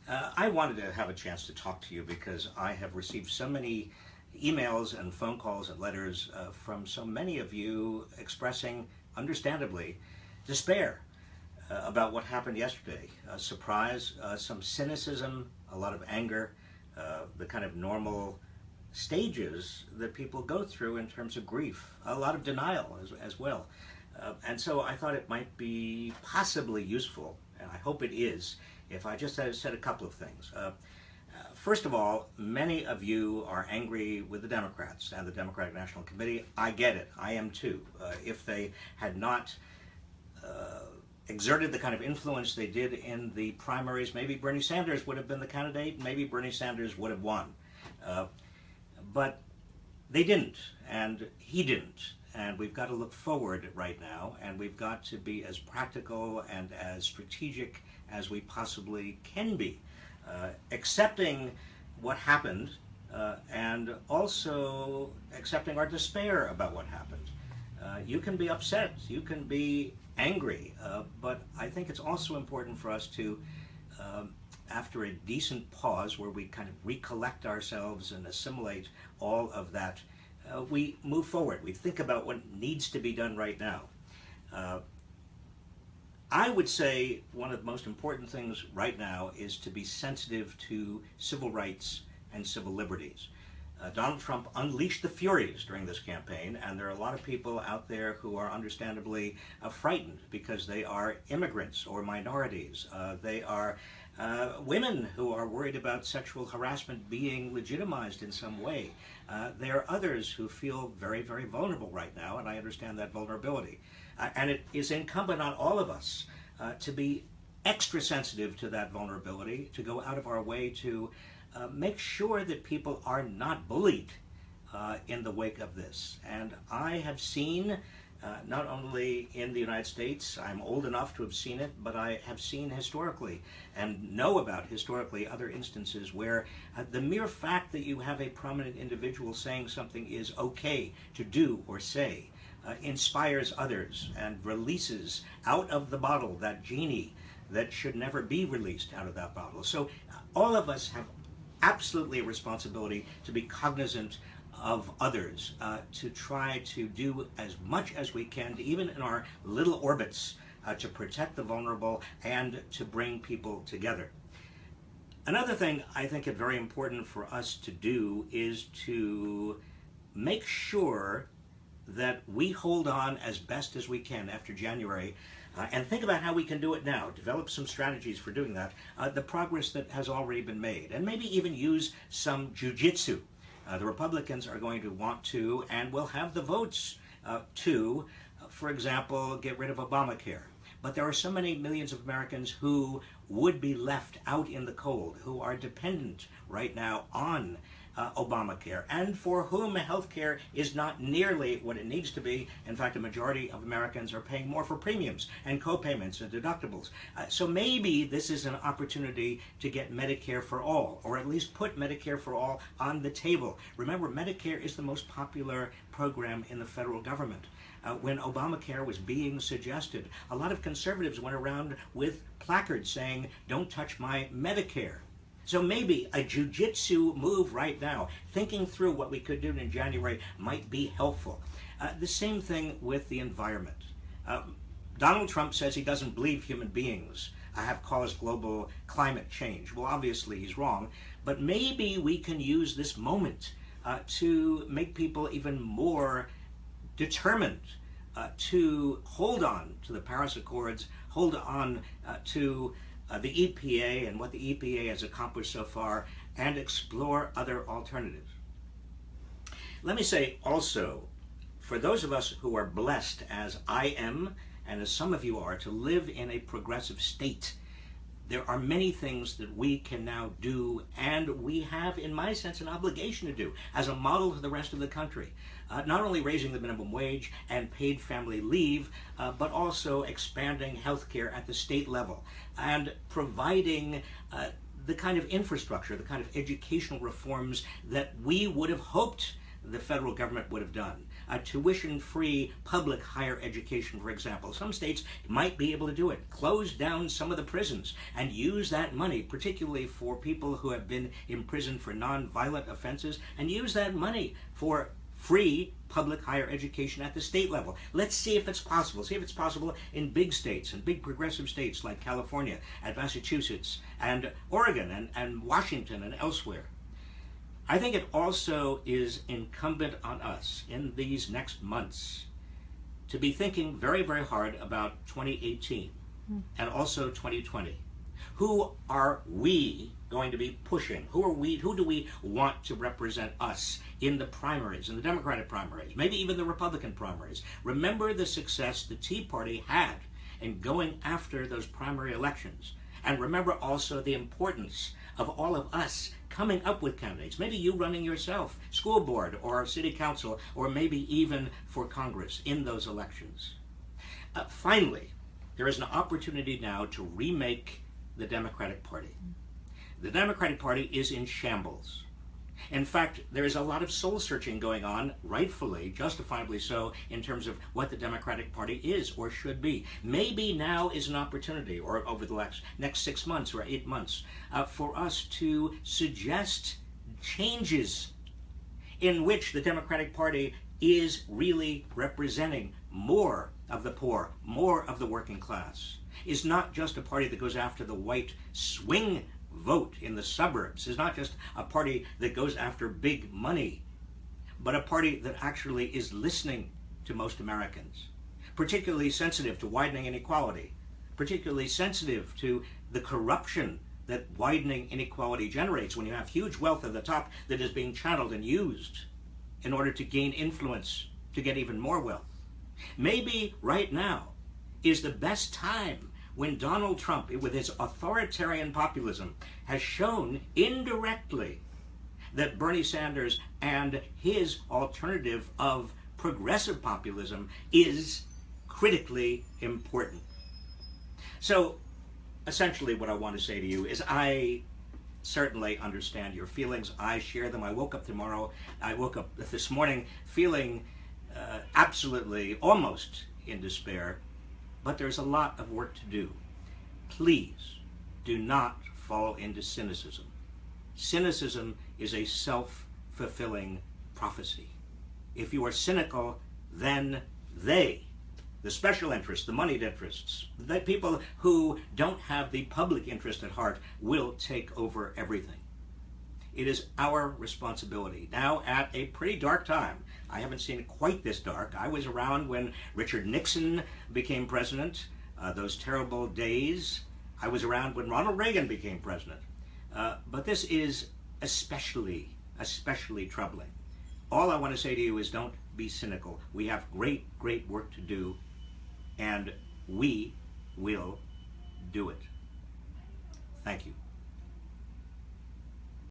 I wanted to have a chance to talk to you because I have received so many emails and phone calls and letters from so many of you expressing, understandably, despair about what happened yesterday. Surprise, some cynicism, a lot of anger, the kind of normal stages that people go through in terms of grief, a lot of denial as well. And so I thought it might be possibly useful, and I hope it is, if I just said a couple of things. First of all, many of you are angry with the Democrats and the Democratic National Committee. I get it. I am too. If they had not exerted the kind of influence they did in the primaries, maybe Bernie Sanders would have been the candidate, maybe Bernie Sanders would have won. But they didn't, and he didn't. And we've got to look forward right now, and we've got to be as practical and as strategic as we possibly can be, accepting what happened and also accepting our despair about what happened. You can be upset, you can be angry, but I think it's also important for us to, after a decent pause where we kind of recollect ourselves and assimilate all of that, we move forward. We think about what needs to be done right now. I would say one of the most important things right now is to be sensitive to civil rights and civil liberties. Donald Trump unleashed the furies during this campaign, and there are a lot of people out there who are understandably frightened because they are immigrants or minorities. They are women who are worried about sexual harassment being legitimized in some way. There are others who feel very, very vulnerable right now, and I understand that vulnerability. And it is incumbent on all of us to be extra sensitive to that vulnerability, to go out of our way to make sure that people are not bullied in the wake of this. And I have seen, not only in the United States, I'm old enough to have seen it, but I have seen historically and know about historically other instances where the mere fact that you have a prominent individual saying something is okay to do or say inspires others and releases out of the bottle that genie that should never be released out of that bottle. So all of us have absolutely a responsibility to be cognizant of others, to try to do as much as we can, even in our little orbits, to protect the vulnerable and to bring people together. Another thing I think is very important for us to do is to make sure that we hold on as best as we can after January and think about how we can do it now, develop some strategies for doing that, the progress that has already been made, and maybe even use some jujitsu. The Republicans are going to want to and will have the votes to, for example, get rid of Obamacare. But there are so many millions of Americans who would be left out in the cold, who are dependent right now on Obamacare, and for whom health care is not nearly what it needs to be. In fact, a majority of Americans are paying more for premiums and co-payments and deductibles. So maybe this is an opportunity to get Medicare for all, or at least put Medicare for all on the table. Remember, Medicare is the most popular program in the federal government. When Obamacare was being suggested, a lot of conservatives went around with placards saying, "Don't touch my Medicare." So maybe a jujitsu move right now, thinking through what we could do in January, might be helpful. The same thing with the environment. Donald Trump says he doesn't believe human beings have caused global climate change. Well, obviously he's wrong, but maybe we can use this moment to make people even more determined to hold on to the Paris Accords, hold on to the EPA and what the EPA has accomplished so far, and explore other alternatives. Let me say also, for those of us who are blessed, as I am, and as some of you are, to live in a progressive state, there are many things that we can now do, and we have, in my sense, an obligation to do as a model to the rest of the country. Not only raising the minimum wage and paid family leave, but also expanding health care at the state level and providing the kind of infrastructure, the kind of educational reforms that we would have hoped the federal government would have done. tuition-free public higher education, for example. Some states might be able to do it. Close down some of the prisons and use that money, particularly for people who have been imprisoned for non-violent offenses, and use that money for free public higher education at the state level. Let's see if it's possible. See if it's possible in big states and big progressive states like California and Massachusetts and Oregon and Washington and elsewhere. I think it also is incumbent on us in these next months to be thinking very, very hard about 2018 and also 2020. Who are we going to be pushing? Who do we want to represent us in the primaries, in the Democratic primaries, maybe even the Republican primaries? Remember the success the Tea Party had in going after those primary elections. And remember also the importance of all of us coming up with candidates, maybe you running yourself, school board or city council, or maybe even for Congress in those elections. Finally, there is an opportunity now to remake the Democratic Party. The Democratic Party is in shambles. In fact, there is a lot of soul-searching going on, rightfully, justifiably so, in terms of what the Democratic Party is or should be. Maybe now is an opportunity, or over the next 6 months or 8 months, for us to suggest changes in which the Democratic Party is really representing more of the poor, more of the working class, is not just a party that goes after the white swing vote in the suburbs, is not just a party that goes after big money, but a party that actually is listening to most Americans, particularly sensitive to widening inequality, particularly sensitive to the corruption that widening inequality generates when you have huge wealth at the top that is being channeled and used in order to gain influence to get even more wealth. Maybe right now is the best time when Donald Trump, with his authoritarian populism, has shown indirectly that Bernie Sanders and his alternative of progressive populism is critically important. So essentially what I want to say to you is I certainly understand your feelings. I share them. I woke up this morning feeling absolutely almost in despair. But there's a lot of work to do. Please do not fall into cynicism. Cynicism is a self-fulfilling prophecy. If you are cynical, then the special interests, the moneyed interests, the people who don't have the public interest at heart will take over everything. It is our responsibility now at a pretty dark time. I haven't seen it quite this dark. I was around when Richard Nixon became president, those terrible days. I was around when Ronald Reagan became president. But this is especially troubling. All I want to say to you is don't be cynical. We have great, great work to do, and we will do it. Thank you.